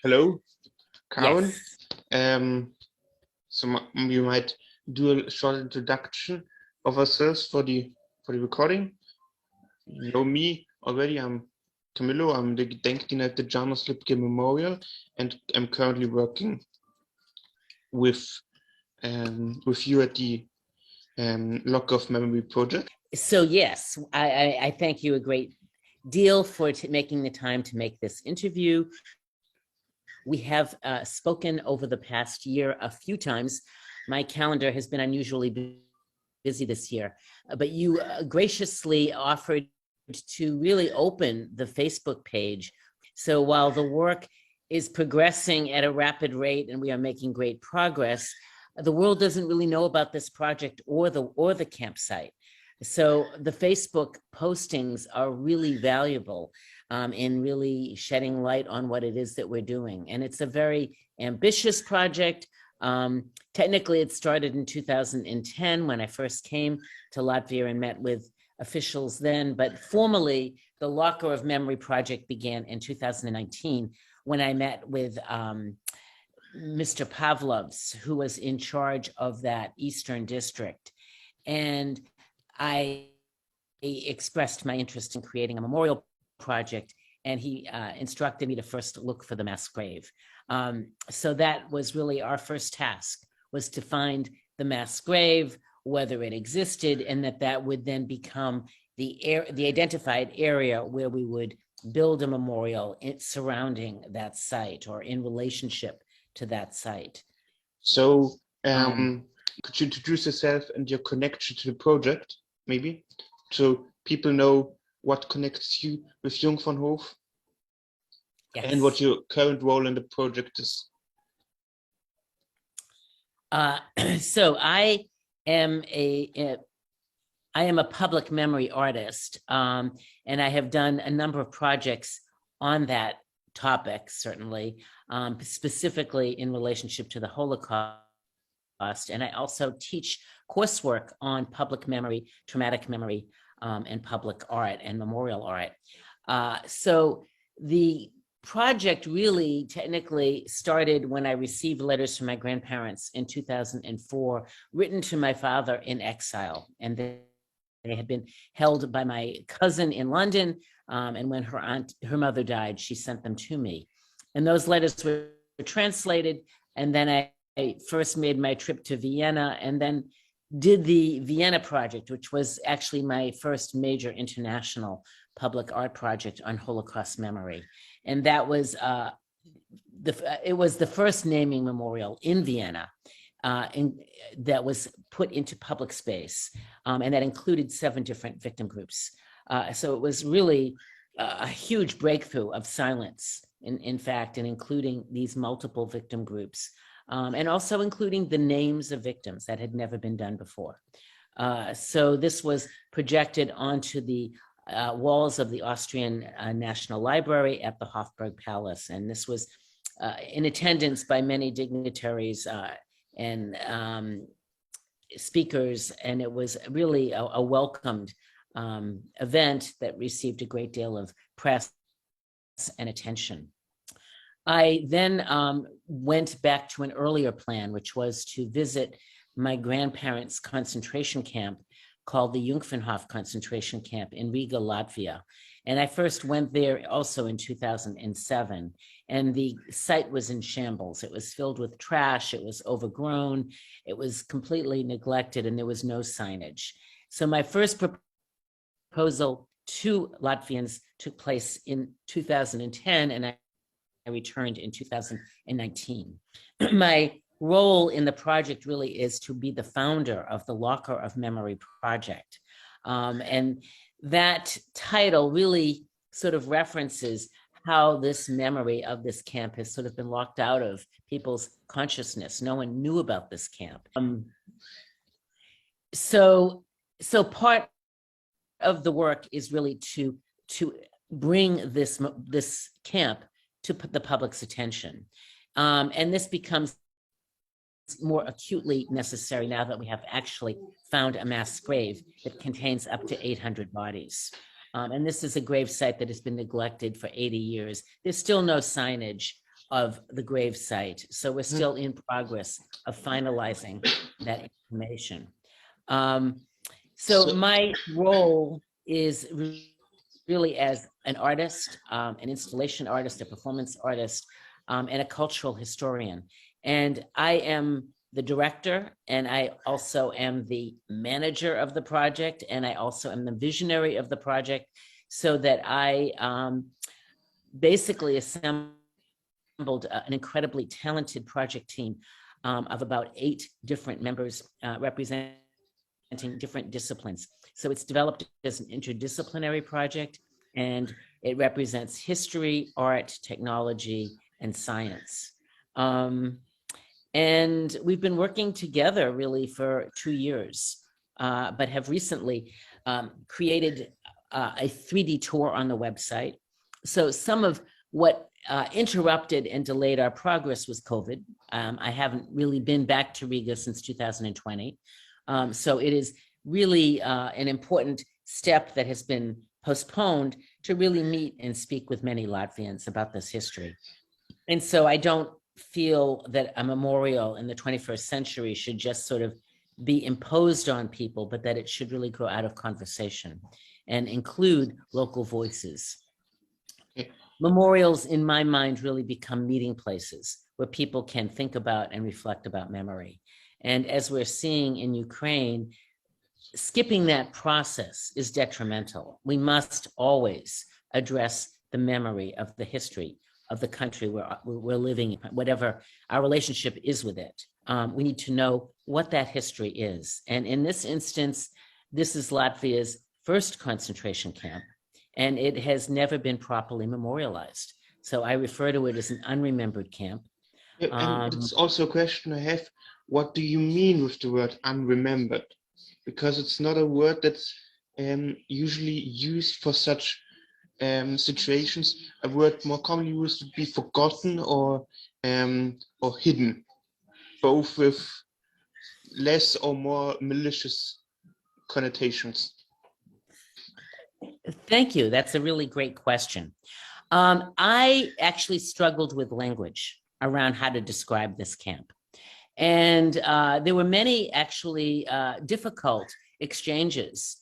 Hello, Karen. Yes. You might do a short introduction of ourselves for the recording. You know me already. I'm Camillo. I'm the Gedenkdiener at the Janus Lipke Memorial, and I'm currently working with you at the Lock of Memory project. So yes, I thank you a great deal for making the time to make this interview. We have spoken over the past year a few times. My calendar has been unusually busy this year, but you graciously offered to really open the Facebook page. So while the work is progressing at a rapid rate and we are making great progress, the world doesn't really know about this project or the campsite. So the Facebook postings are really valuable in really shedding light on what it is that we're doing. And it's a very ambitious project. Technically, it started in 2010 when I first came to Latvia and met with officials then, but formally, the Locker of Memory project began in 2019 when I met with Mr. Pavlovs, who was in charge of that Eastern district. And I expressed my interest in creating a memorial project, and he instructed me to first look for the mass grave. So that was really our first task, was to find the mass grave, whether it existed, and that would then become the identified area where we would build a memorial surrounding that site or in relationship to that site. So, could you introduce yourself and your connection to the project, maybe, so people know what connects you with Jung von Hof? Yes. And what your current role in the project is? So I am a public memory artist, and I have done a number of projects on that topic, certainly, specifically in relationship to the Holocaust. And I also teach coursework on public memory, traumatic memory, and public art and memorial art. So the project really technically started when I received letters from my grandparents in 2004, written to my father in exile. And they had been held by my cousin in London. And when her mother died, she sent them to me. And those letters were translated. And then I first made my trip to Vienna and then did the Vienna project, which was actually my first major international public art project on Holocaust memory. And that was, it was the first naming memorial in Vienna that was put into public space. And that included 7 different victim groups. So it was really a huge breakthrough of silence, in fact, and including these multiple victim groups. And also including the names of victims that had never been done before. So this was projected onto the walls of the Austrian National Library at the Hofburg Palace. And this was in attendance by many dignitaries and speakers. And it was really a welcomed event that received a great deal of press and attention. I then went back to an earlier plan, which was to visit my grandparents' concentration camp called the Jungfernhof concentration camp in Riga, Latvia. And I first went there also in 2007. And the site was in shambles. It was filled with trash. It was overgrown. It was completely neglected, and there was no signage. So my first proposal to Latvians took place in 2010, and I returned in 2019. My role in the project really is to be the founder of the Locker of Memory project. And that title really sort of references how this memory of this camp has sort of been locked out of people's consciousness. No one knew about this camp. So part of the work is really to bring this camp to the public's attention. And this becomes more acutely necessary now that we have actually found a mass grave that contains up to 800 bodies. And this is a grave site that has been neglected for 80 years. There's still no signage of the grave site. So we're still in progress of finalizing that information. So my role is really as an artist, an installation artist, a performance artist, and a cultural historian. And I am the director, and I also am the manager of the project, and I also am the visionary of the project, so that I basically assembled an incredibly talented project team of about 8 different members representing different disciplines. So it's developed as an interdisciplinary project, and it represents history, art, technology, and science. And we've been working together really for 2 years, but have recently created a 3D tour on the website. So some of what interrupted and delayed our progress was COVID. I haven't really been back to Riga since 2020. So it is really an important step that has been postponed to really meet and speak with many Latvians about this history. And so I don't feel that a memorial in the 21st century should just sort of be imposed on people, but that it should really grow out of conversation and include local voices. Memorials, in my mind, really become meeting places where people can think about and reflect about memory. And as we're seeing in Ukraine, skipping that process is detrimental. We must always address the memory of the history of the country where we're living in, whatever our relationship is with it. We need to know what that history is. And in this instance, this is Latvia's first concentration camp, and it has never been properly memorialized. So I refer to it as an unremembered camp. Yeah, and it's also a question I have. What do you mean with the word unremembered? Because it's not a word that's usually used for such situations. A word more commonly used would be forgotten or hidden, both with less or more malicious connotations. Thank you. That's a really great question. I actually struggled with language around how to describe this camp. And there were many actually difficult exchanges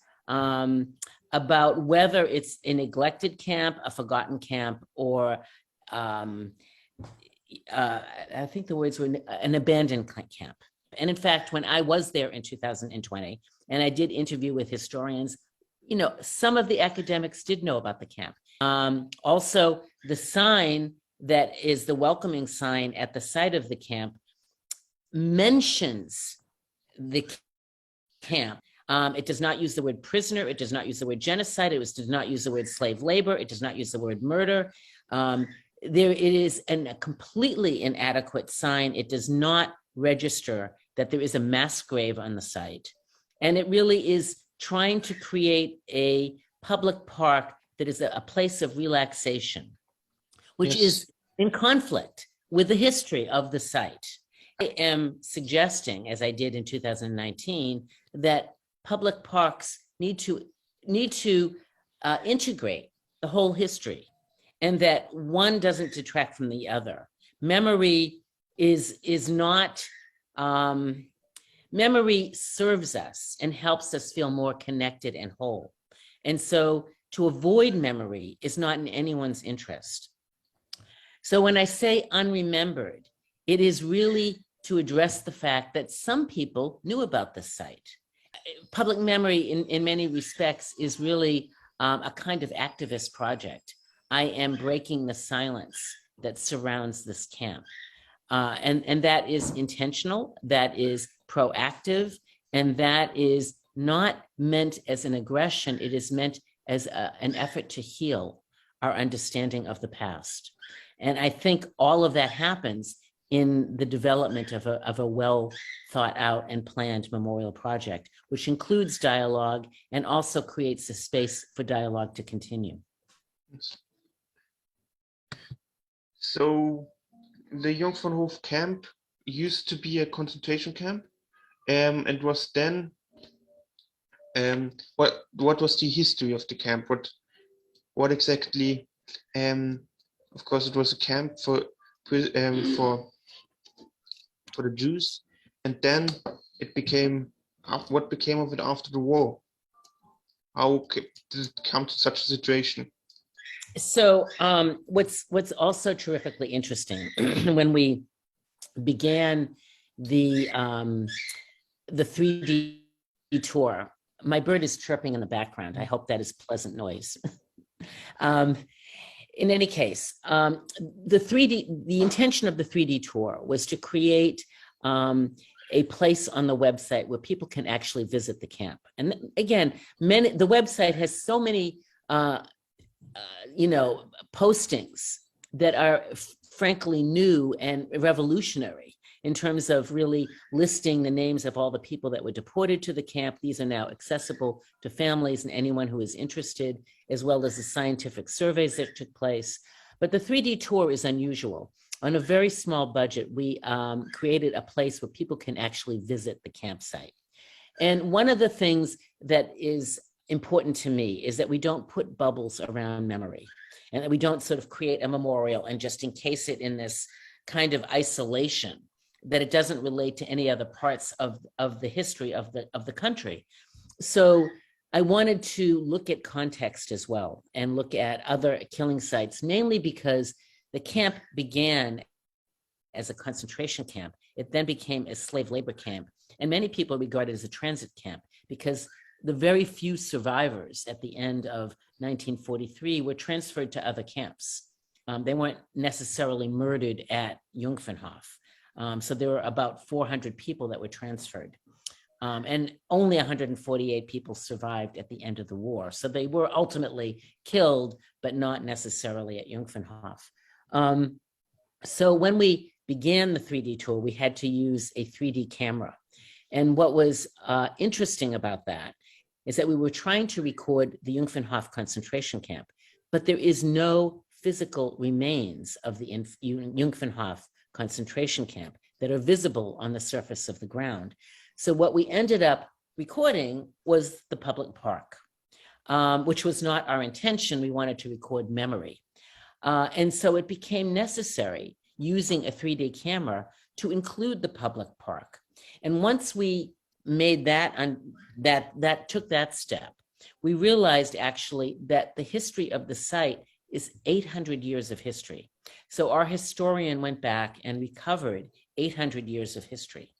about whether it's a neglected camp, a forgotten camp, or I think the words were an abandoned camp. And in fact, when I was there in 2020, and I did interview with historians, you know, some of the academics did know about the camp. Also, the sign that is the welcoming sign at the site of the camp mentions the camp. It does not use the word prisoner. It does not use the word genocide. It does not use the word slave labor. It does not use the word murder. It is a completely inadequate sign. It does not register that there is a mass grave on the site. And it really is trying to create a public park that is a place of relaxation, which is in conflict with the history of the site. I am suggesting, as I did in 2019, that public parks need to integrate the whole history, and that one doesn't detract from the other. Memory is not. Memory serves us and helps us feel more connected and whole. And so to avoid memory is not in anyone's interest. So when I say unremembered, it is really to address the fact that some people knew about this site. Public memory in many respects is really a kind of activist project. I am breaking the silence that surrounds this camp. And that is intentional, that is proactive, and that is not meant as an aggression. It is meant as an effort to heal our understanding of the past. And I think all of that happens in the development of a well thought out and planned memorial project, which includes dialogue and also creates a space for dialogue to continue. So the Jungfernhof camp used to be a concentration camp, and was then what was the history of the camp? What exactly? Of course, it was a camp for for the Jews, and then it became what became of it after the war? How did it come to such a situation? So what's also terrifically interesting when we began the 3D tour, my bird is chirping in the background. I hope that is pleasant noise. In any case, the intention of the 3D tour was to create a place on the website where people can actually visit the camp. And again, the website has so many, postings that are frankly new and revolutionary in terms of really listing the names of all the people that were deported to the camp. These are now accessible to families and anyone who is interested, as well as the scientific surveys that took place. But the 3D tour is unusual. On a very small budget, we created a place where people can actually visit the campsite. And one of the things that is important to me is that we don't put bubbles around memory, and that we don't sort of create a memorial and just encase it in this kind of isolation, that it doesn't relate to any other parts of the history of the country. So I wanted to look at context as well and look at other killing sites, mainly because the camp began as a concentration camp. It then became a slave labor camp, and many people regard it as a transit camp because the very few survivors at the end of 1943 were transferred to other camps. They weren't necessarily murdered at Jungfernhof. So there were about 400 people that were transferred. And only 148 people survived at the end of the war. So they were ultimately killed, but not necessarily at Jungfernhof. So when we began the 3D tour, we had to use a 3D camera. And what was interesting about that is that we were trying to record the Jungfernhof concentration camp, but there is no physical remains of the Jungfernhof concentration camp that are visible on the surface of the ground. So what we ended up recording was the public park, which was not our intention. We wanted to record memory. And so it became necessary using a 3D camera to include the public park. And once we made that, took that step, we realized actually that the history of the site is 800 years of history. So our historian went back and recovered 800 years of history.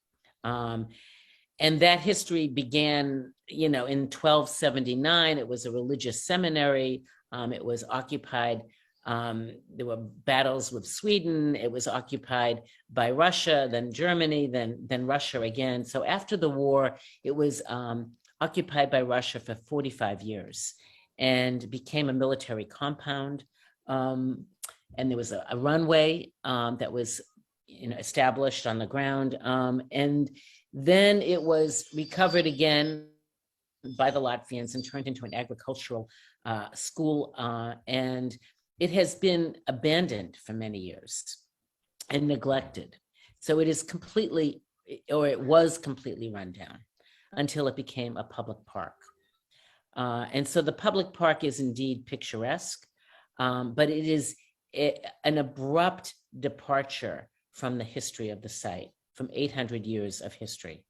And that history began, in 1279. It was a religious seminary. It was occupied. There were battles with Sweden. It was occupied by Russia, then Germany, then Russia again. So after the war, it was occupied by Russia for 45 years and became a military compound. And there was a runway that was established on the ground. And then it was recovered again by the Latvians and turned into an agricultural school. And it has been abandoned for many years and neglected. So it is it was completely run down until it became a public park. And so the public park is indeed picturesque, but it is an abrupt departure from the history of the site, from 800 years of history.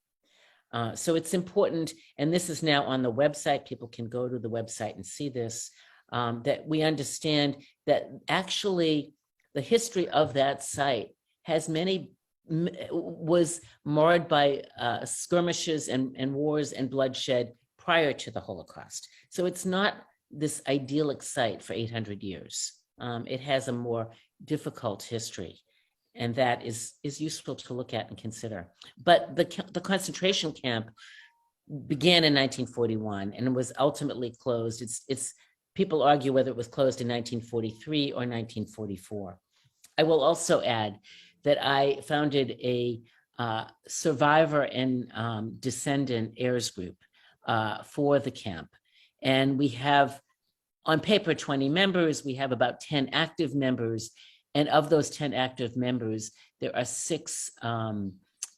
So it's important, and this is now on the website. People can go to the website and see this, that we understand that actually the history of that site was marred by skirmishes and wars and bloodshed prior to the Holocaust. So it's not this idyllic site for 800 years. It has a more difficult history, and that is useful to look at and consider. But the concentration camp began in 1941 and was ultimately closed. People argue whether it was closed in 1943 or 1944. I will also add that I founded a survivor and descendant heirs group for the camp. And we have, on paper, 20 members. We have about 10 active members. And of those 10 active members, there are 6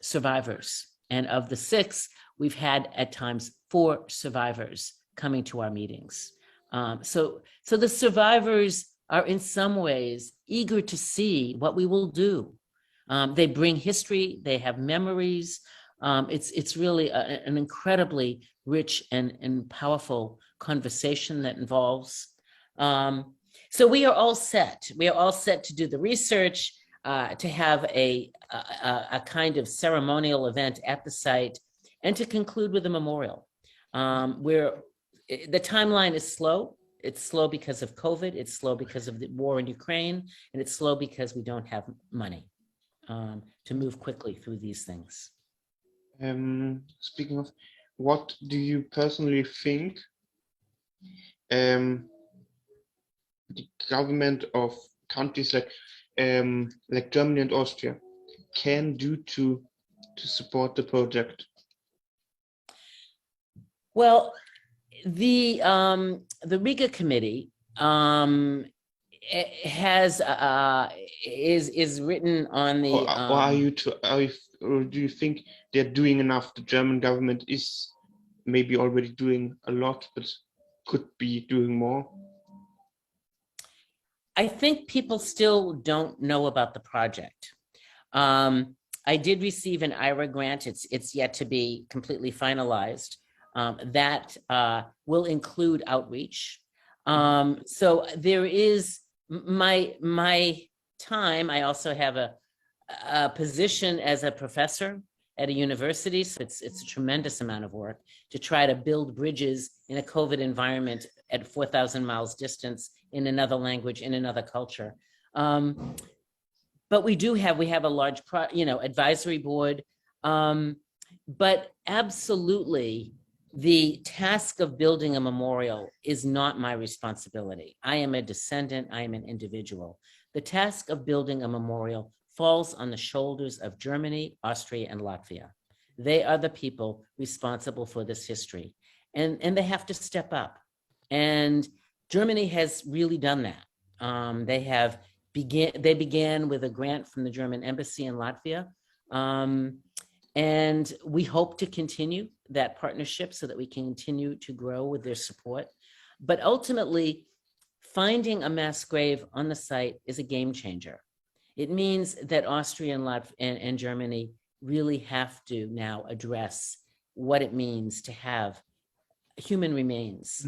survivors. And of the 6, we've had at times 4 survivors coming to our meetings. So the survivors are in some ways eager to see what we will do. They bring history, they have memories. It's really an incredibly rich and powerful conversation that involves. So we are all set. We are all set to do the research, to have a kind of ceremonial event at the site, and to conclude with a memorial. Where the timeline is slow. It's slow because of COVID. It's slow because of the war in Ukraine, and it's slow because we don't have money to move quickly through these things. Speaking of, what do you personally think the government of countries like Germany and Austria can do to support the project? Well, the Riga committee has is written on the. Or do you think they're doing enough? The German government is maybe already doing a lot, but could be doing more. I think people still don't know about the project. I did receive an IRA grant. It's yet to be completely finalized. That will include outreach. So there is my time. I also have a position as a professor at a university. So it's a tremendous amount of work to try to build bridges in a COVID environment at 4,000 miles distance in another language, in another culture. But we have a large, advisory board. But absolutely, the task of building a memorial is not my responsibility. I am a descendant. I am an individual. The task of building a memorial falls on the shoulders of Germany, Austria, and Latvia. They are the people responsible for this history, and they have to step up. And Germany has really done that. They began with a grant from the German embassy in Latvia, and we hope to continue that partnership so that we can continue to grow with their support. But ultimately, finding a mass grave on the site is a game changer. It means that Austria and Germany really have to now address what it means to have human remains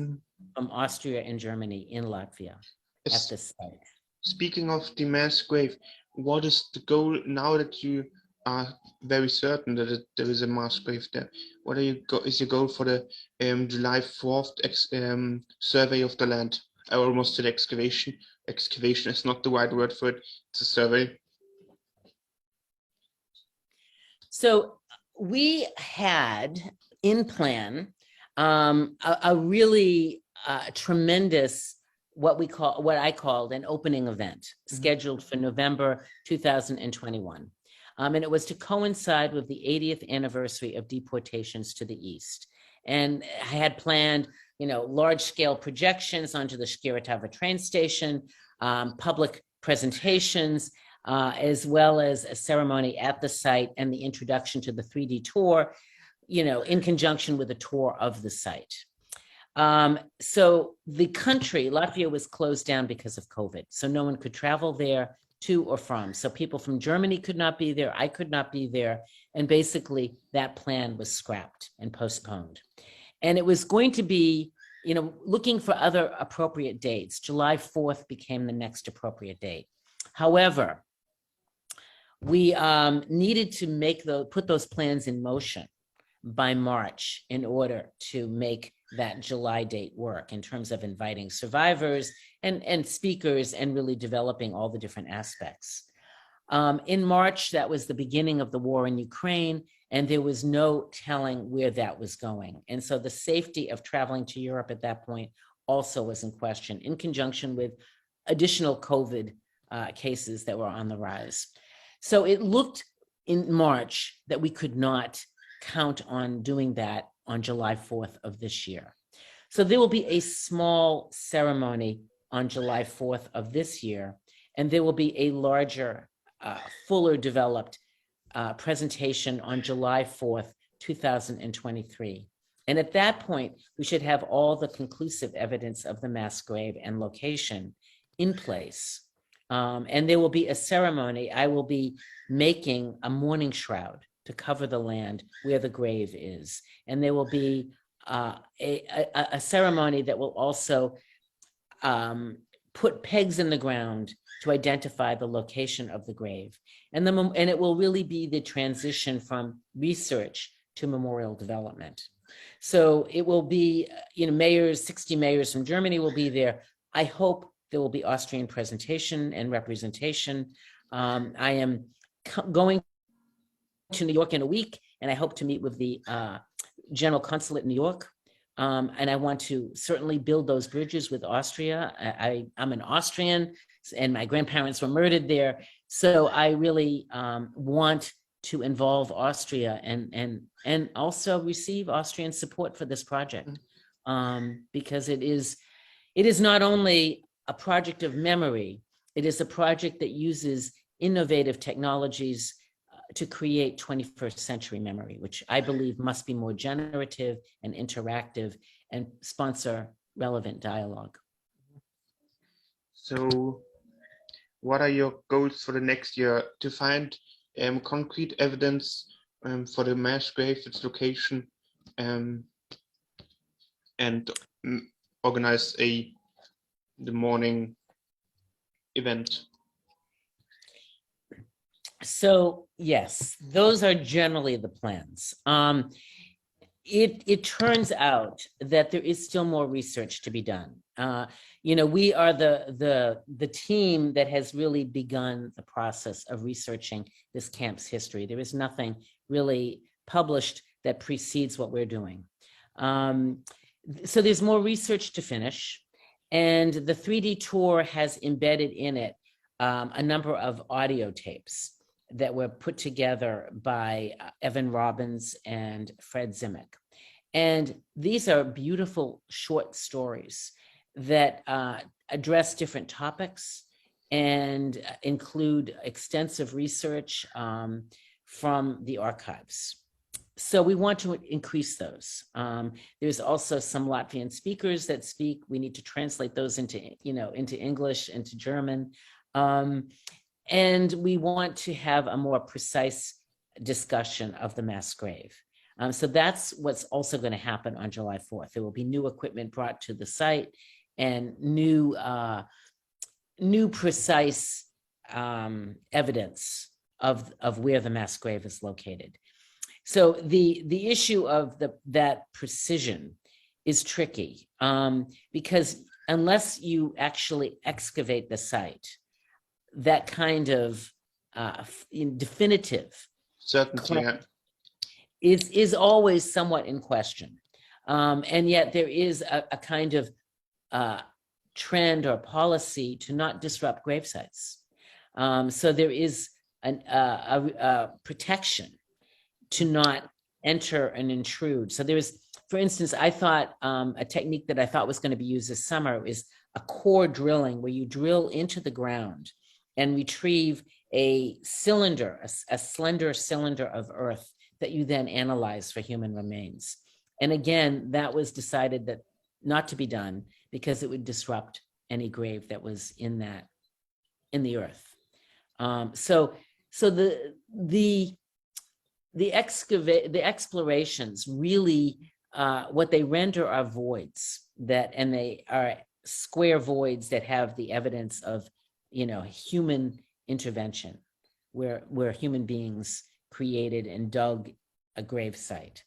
from Austria and Germany in Latvia at this site. Speaking of the mass grave, what is the goal now that you are very certain that there is a mass grave there? What is your goal for the July 4th survey of the land? I almost said excavation. Excavation is not the right word for it. It's a survey. So we had in plan a really tremendous what I called an opening event scheduled for November 2021. And it was to coincide with the 80th anniversary of deportations to the East. And I had planned, large-scale projections onto the Shkiratava train station, public presentations, as well as a ceremony at the site and the introduction to the 3D tour, in conjunction with a tour of the site. So the country, Latvia, was closed down because of COVID. So no one could travel there to or from. So people from Germany could not be there. I could not be there. And basically that plan was scrapped and postponed. And it was going to be, looking for other appropriate dates. July 4th became the next appropriate date. However, we needed to put those plans in motion by March in order to make that July date work in terms of inviting survivors and speakers and really developing all the different aspects. In March, that was the beginning of the war in Ukraine, and there was no telling where that was going. And so the safety of traveling to Europe at that point also was in question, in conjunction with additional COVID cases that were on the rise. So it looked in March that we could not count on doing that on July 4th of this year. So there will be a small ceremony on July 4th of this year, and there will be a larger, fuller developed presentation on July 4th, 2023. And at that point, we should have all the conclusive evidence of the mass grave and location in place. And there will be a ceremony. I will be making a mourning shroud to cover the land where the grave is. And there will be a ceremony that will also put pegs in the ground to identify the location of the grave. And it will really be the transition from research to memorial development. So it will be, 60 mayors from Germany will be there. I hope there will be Austrian presentation and representation. I am going to New York in a week, and I hope to meet with the General Consulate in New York. And I want to certainly build those bridges with Austria. I'm an Austrian, and my grandparents were murdered there. So I really want to involve Austria and also receive Austrian support for this project, because it is not only a project of memory, it is a project that uses innovative technologies to create 21st century memory, which I believe must be more generative and interactive and sponsor relevant dialogue. So what are your goals for the next year? To find concrete evidence for the mass grave, its location, and organize the morning event. So yes, those are generally the plans. It turns out that there is still more research to be done. We are the team that has really begun the process of researching this camp's history. There is nothing really published that precedes what we're doing. So there's more research to finish, and the 3D tour has embedded in it a number of audio tapes that were put together by Evan Robbins and Fred Zimick. And these are beautiful short stories that address different topics and include extensive research from the archives. So we want to increase those. There's also some Latvian speakers that speak. We need to translate those into English, into German. And we want to have a more precise discussion of the mass grave. So that's what's also going to happen on July 4th. There will be new equipment brought to the site and new precise evidence of where the mass grave is located. So the issue of that precision is tricky because unless you actually excavate the site, that kind of definitive certainty is always somewhat in question. And yet there is a kind of trend or policy to not disrupt grave sites. So there is a protection to not enter and intrude. So there is, for instance, I thought a technique that I thought was going to be used this summer is a core drilling, where you drill into the ground and retrieve a cylinder, a slender cylinder of earth that you then analyze for human remains. And again, that was decided that not to be done because it would disrupt any grave that was in the earth. So the explorations really, what they render are voids and they are square voids that have the evidence of, human intervention, where human beings created and dug a grave site.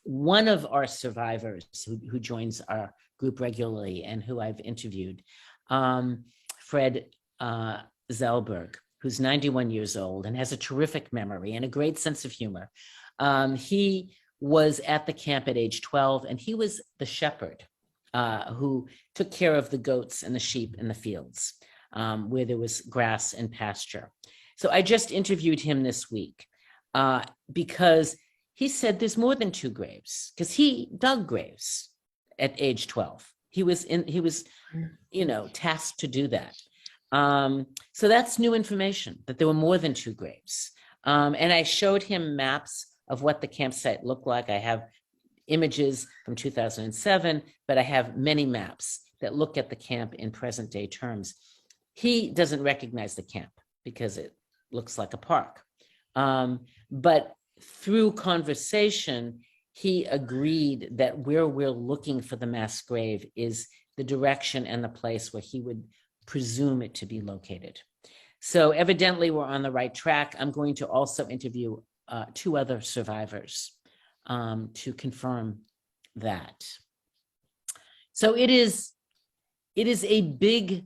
One of our survivors who joins our group regularly and who I've interviewed, Fred Zellberg, who's 91 years old and has a terrific memory and a great sense of humor. He was at the camp at age 12, and he was the shepherd who took care of the goats and the sheep in the fields where there was grass and pasture. So I just interviewed him this week because he said there's more than 2 graves, because he dug graves at age 12. He was tasked to do that. So that's new information, that there were more than 2 graves. And I showed him maps of what the campsite looked like. I have images from 2007, but I have many maps that look at the camp in present day terms. He doesn't recognize the camp because it looks like a park. But through conversation, he agreed that where we're looking for the mass grave is the direction and the place where he would presume it to be located. So evidently we're on the right track. I'm going to also interview 2 other survivors to confirm that. So it is a big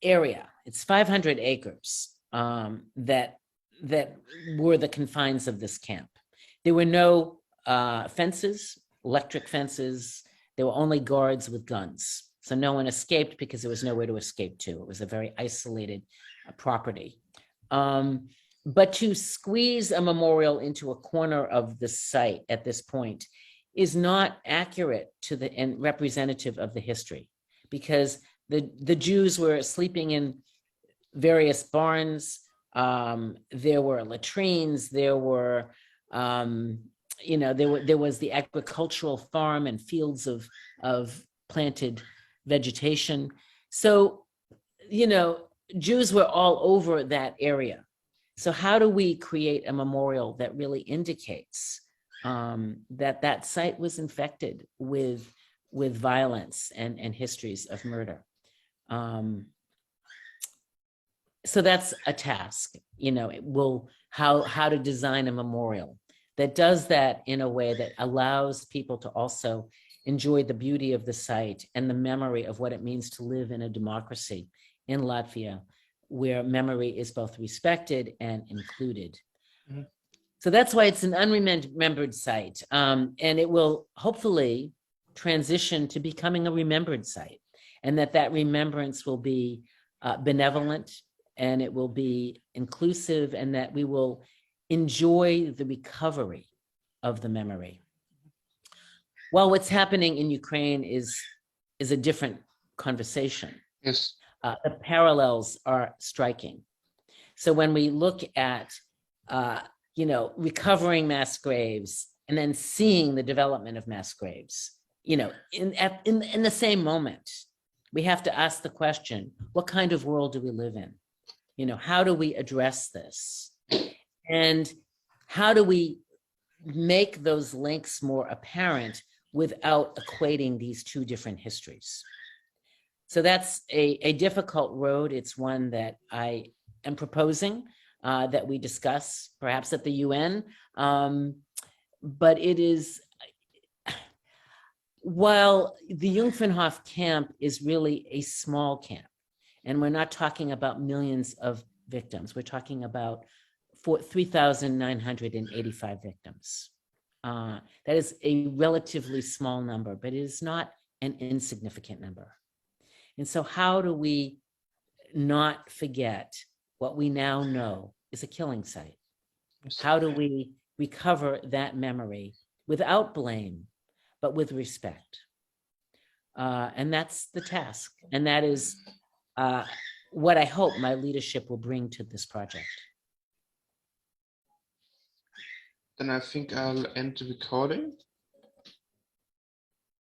area. It's 500 acres that were the confines of this camp. There were no fences, electric fences. There were only guards with guns. So no one escaped because there was nowhere to escape to. It was a very isolated property. But to squeeze a memorial into a corner of the site at this point is not accurate to the and representative of the history, because the Jews were sleeping in various barns. There were latrines. There were, there was the agricultural farm and fields of planted vegetation. So, Jews were all over that area. So how do we create a memorial that really indicates that site was infected with violence and histories of murder? So that's a task, it will, how to design a memorial that does that in a way that allows people to also enjoy the beauty of the site and the memory of what it means to live in a democracy in Latvia, where memory is both respected and included. Mm-hmm. So that's why it's an unremembered site. And it will hopefully transition to becoming a remembered site, and that remembrance will be benevolent, and it will be inclusive, and that we will enjoy the recovery of the memory. Well, what's happening in Ukraine is a different conversation. Yes. The parallels are striking. So when we look at, recovering mass graves and then seeing the development of mass graves, in the same moment, we have to ask the question, what kind of world do we live in? How do we address this? And how do we make those links more apparent without equating these 2 different histories? So that's a difficult road. It's one that I am proposing that we discuss perhaps at the UN. But it is, while the Jungfernhof camp is really a small camp, and we're not talking about millions of victims, we're talking about 3,985 victims. That is a relatively small number, but it is not an insignificant number. And so how do we not forget what we now know is a killing site? How do we recover that memory without blame, but with respect? And that's the task. And that is what I hope my leadership will bring to this project. Then I think I'll end the recording.